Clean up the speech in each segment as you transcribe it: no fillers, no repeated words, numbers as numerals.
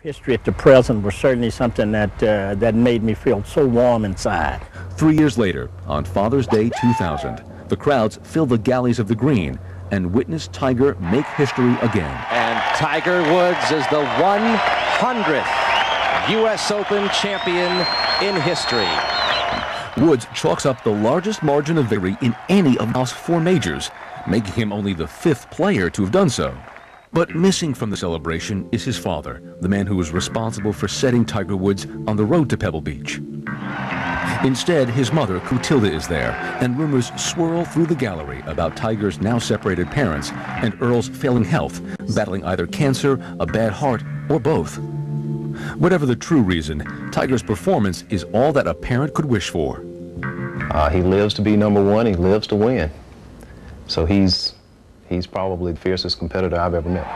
History at the present was certainly something that made me feel so warm inside. 3 years later, on Father's Day 2000, the crowds filled the galleys of the Green and witnessed Tiger make history again. And Tiger Woods is the 100th U.S. Open champion in history. Woods chalks up the largest margin of victory in any of golf's 4 majors, making him only the 5th player to have done so. But missing from the celebration is his father, the man who was responsible for setting Tiger Woods on the road to Pebble Beach. Instead, his mother, Clotilda, is there, and rumors swirl through the gallery about Tiger's now separated parents and Earl's failing health, battling either cancer, a bad heart, or both. Whatever the true reason, Tiger's performance is all that a parent could wish for. He lives to be #1. He lives to win. So he's probably the fiercest competitor I've ever met.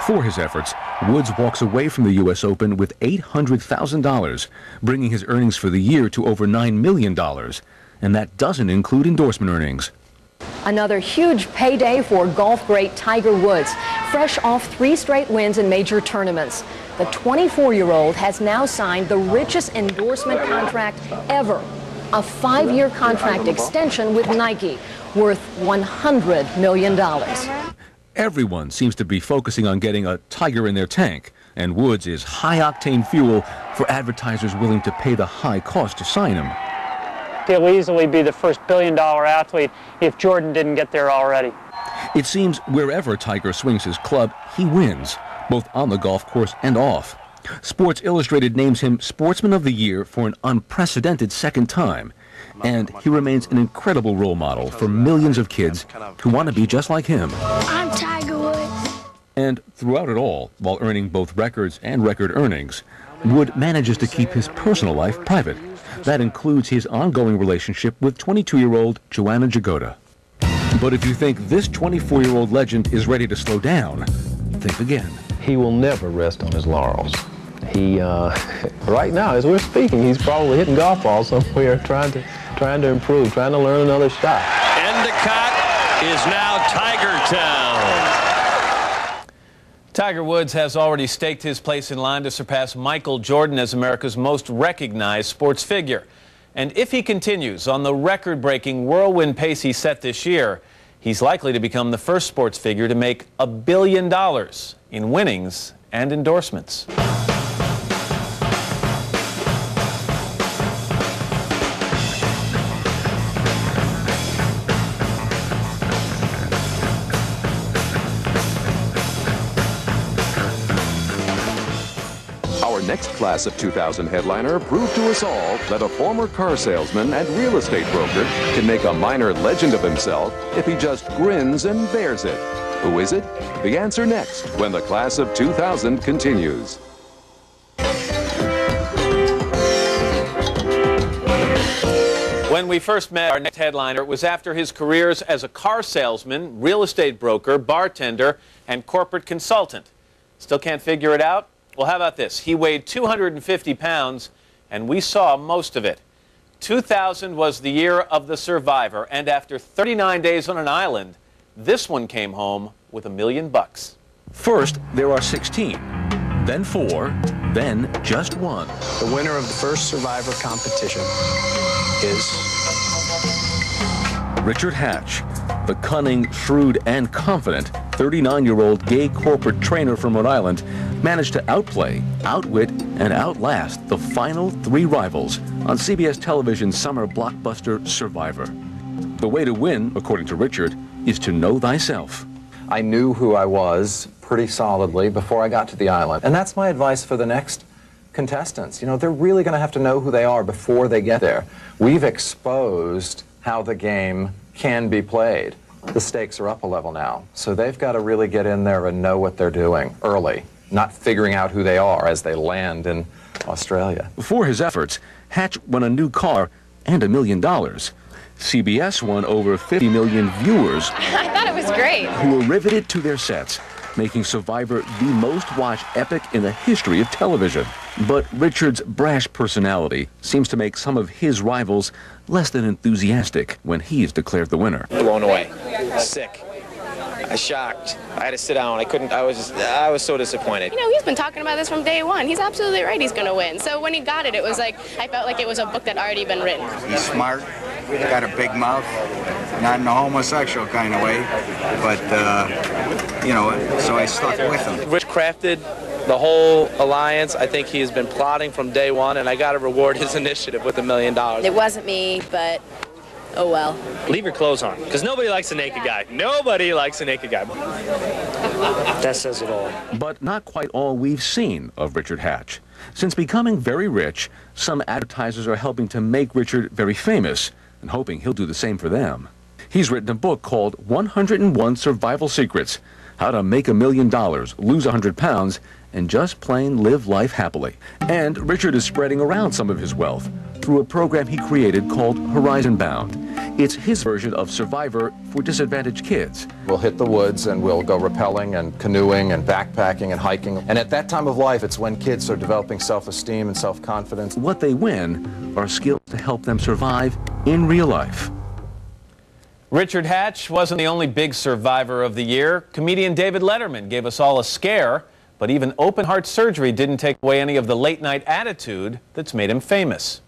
For his efforts, Woods walks away from the U.S. Open with $800,000, bringing his earnings for the year to over $9 million. And that doesn't include endorsement earnings. Another huge payday for golf great Tiger Woods, fresh off 3 straight wins in major tournaments. The 24-year-old has now signed the richest endorsement contract ever, a 5-year contract extension with Nike, worth $100 million. Everyone seems to be focusing on getting a Tiger in their tank, and Woods is high-octane fuel for advertisers willing to pay the high cost to sign him. He'll easily be the first billion-dollar athlete if Jordan didn't get there already. It seems wherever Tiger swings his club, he wins, both on the golf course and off. Sports Illustrated names him Sportsman of the Year for an unprecedented 2nd time. And he remains an incredible role model for millions of kids who want to be just like him. I'm Tiger Woods. And throughout it all, while earning both records and record earnings, Wood manages to keep his personal life private. That includes his ongoing relationship with 22-year-old Joanna Jagoda. But if you think this 24-year-old legend is ready to slow down, think again. He will never rest on his laurels. He, right now, as we're speaking, he's probably hitting golf balls somewhere, trying to improve, trying to learn another shot. Endicott is now Tiger Town. Tiger Woods has already staked his place in line to surpass Michael Jordan as America's most recognized sports figure. And if he continues on the record-breaking whirlwind pace he set this year, he's likely to become the first sports figure to make $1 billion in winnings and endorsements. Our next class of 2000 headliner proved to us all that a former car salesman and real estate broker can make a minor legend of himself if he just grins and bears it. Who is it? The answer next when the class of 2000 continues. When we first met our next headliner, it was after his careers as a car salesman, real estate broker, bartender, and corporate consultant. Still can't figure it out? Well, how about this? He weighed 250 pounds, and we saw most of it. 2000 was the year of the survivor, and after 39 days on an island, this one came home with $1 million. First, there are 16, then 4, then just 1. The winner of the first Survivor competition is Richard Hatch, the cunning, shrewd, and confident 39-year-old gay corporate trainer from Rhode Island, managed to outplay, outwit, and outlast the final 3 rivals on CBS television's summer blockbuster Survivor. The way to win, according to Richard, is to know thyself. I knew who I was pretty solidly before I got to the island. And that's my advice for the next contestants. You know, they're really going to have to know who they are before they get there. We've exposed how the game can be played. The stakes are up a level now. So they've got to really get in there and know what they're doing early, not figuring out who they are as they land in Australia. For his efforts, Hatch won a new car and $1 million. CBS won over 50 million viewers. I thought it was great. Who were riveted to their sets, making Survivor the most watched epic in the history of television. But Richard's brash personality seems to make some of his rivals less than enthusiastic when he is declared the winner. Blown away. Sick. I was shocked. I had to sit down. I was so disappointed. You know, he's been talking about this from day one. He's absolutely right he's going to win. So when he got it, it was like, I felt like it was a book that already been written. He's smart, got a big mouth, not in a homosexual kind of way, but, you know, so I stuck with him. Rich crafted the whole alliance. I think he has been plotting from day one, and I got to reward his initiative with $1 million. It wasn't me, but oh well. Leave your clothes on, because nobody likes a naked guy. Nobody likes a naked guy. That says it all. But not quite all we've seen of Richard Hatch. Since becoming very rich, some advertisers are helping to make Richard very famous and hoping he'll do the same for them. He's written a book called 101 Survival Secrets: How to Make $1 Million, Lose 100 Pounds, and Just Plain Live Life Happily. And Richard is spreading around some of his wealth through a program he created called Horizon Bound. It's his version of Survivor for disadvantaged kids. We'll hit the woods and we'll go rappelling and canoeing and backpacking and hiking. And at that time of life, it's when kids are developing self-esteem and self-confidence. What they win are skills to help them survive in real life. Richard Hatch wasn't the only big survivor of the year. Comedian David Letterman gave us all a scare, but even open heart surgery didn't take away any of the late night attitude that's made him famous.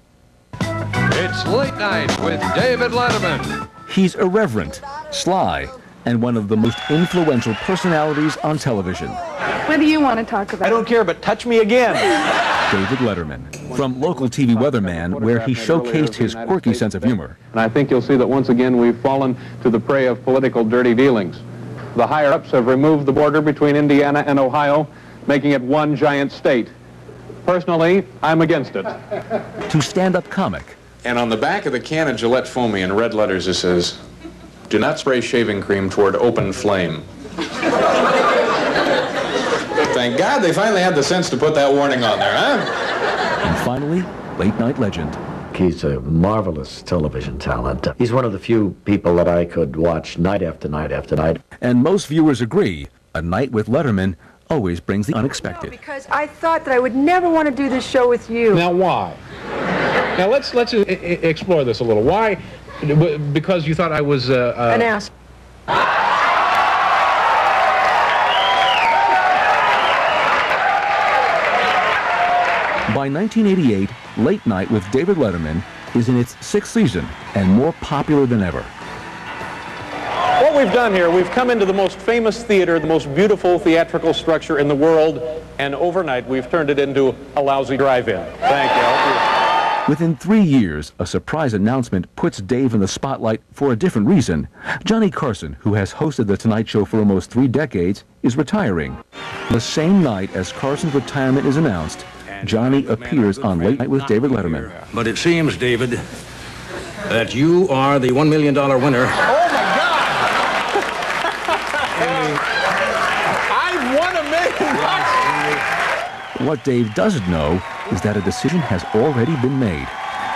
It's Late Night with David Letterman. He's irreverent, sly, and one of the most influential personalities on television. What do you want to talk about? I don't care, but touch me again. David Letterman, from local TV weatherman, where he showcased his quirky sense of humor. And I think you'll see that once again we've fallen to the prey of political dirty dealings. The higher-ups have removed the border between Indiana and Ohio, making it one giant state. Personally, I'm against it. To stand-up comic. And on the back of the can of Gillette Foamy in red letters it says, "Do not spray shaving cream toward open flame." Thank God they finally had the sense to put that warning on there, huh? And finally, late night legend. He's a marvelous television talent. He's one of the few people that I could watch night after night after night. And most viewers agree, a night with Letterman always brings the unexpected. Because I thought that I would never want to do this show with you. Now why? Now let's explore this a little. Why? Because you thought I was an ass. By 1988, Late Night with David Letterman is in its 6th season and more popular than ever. What we've done here, we've come into the most famous theater, the most beautiful theatrical structure in the world, and overnight we've turned it into a lousy drive-in. Thank you. Within 3 years, a surprise announcement puts Dave in the spotlight for a different reason. Johnny Carson, who has hosted The Tonight Show for almost 3 decades, is retiring. The same night as Carson's retirement is announced, Johnny appears on Late Night with David Letterman. But it seems, David, that you are the $1 million winner. Oh, my God! I've won $1 million! What Dave doesn't know is that a decision has already been made.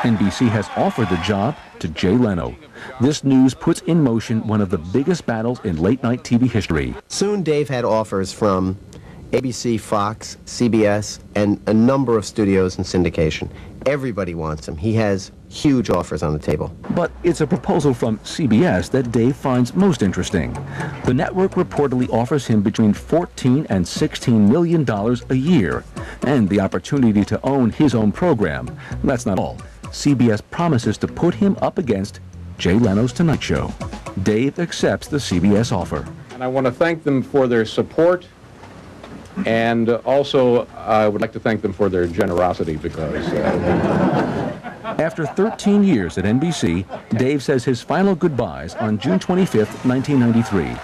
NBC has offered the job to Jay Leno. This news puts in motion one of the biggest battles in late-night TV history. Soon Dave had offers from ABC, Fox, CBS, and a number of studios and syndication. Everybody wants him. He has huge offers on the table. But it's a proposal from CBS that Dave finds most interesting. The network reportedly offers him between $14 and $16 million a year, and the opportunity to own his own program. That's not all. CBS promises to put him up against Jay Leno's Tonight Show. Dave accepts the CBS offer. And I want to thank them for their support. And also, I would like to thank them for their generosity because... After 13 years at NBC, Dave says his final goodbyes on June 25th, 1993.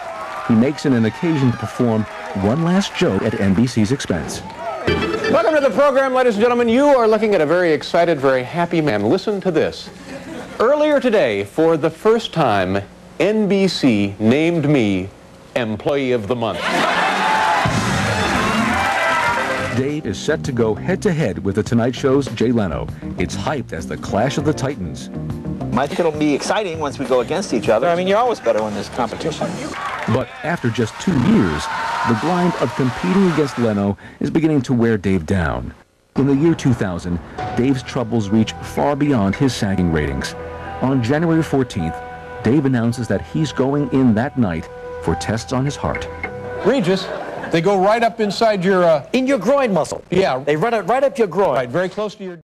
He makes it an occasion to perform one last joke at NBC's expense. Welcome to the program, ladies and gentlemen. You are looking at a very excited, very happy man. Listen to this. Earlier today, for the first time, NBC named me Employee of the Month. Dave is set to go head-to-head with The Tonight Show's Jay Leno. It's hyped as the clash of the Titans. I think it'll be exciting once we go against each other. I mean, you're always better when there's competition. But after just 2 years, the grind of competing against Leno is beginning to wear Dave down. In the year 2000, Dave's troubles reach far beyond his sagging ratings. On January 14th, Dave announces that he's going in that night for tests on his heart. Regis, they go right up inside your... In your groin muscle. Yeah. They run it right up your groin. Right, very close to your...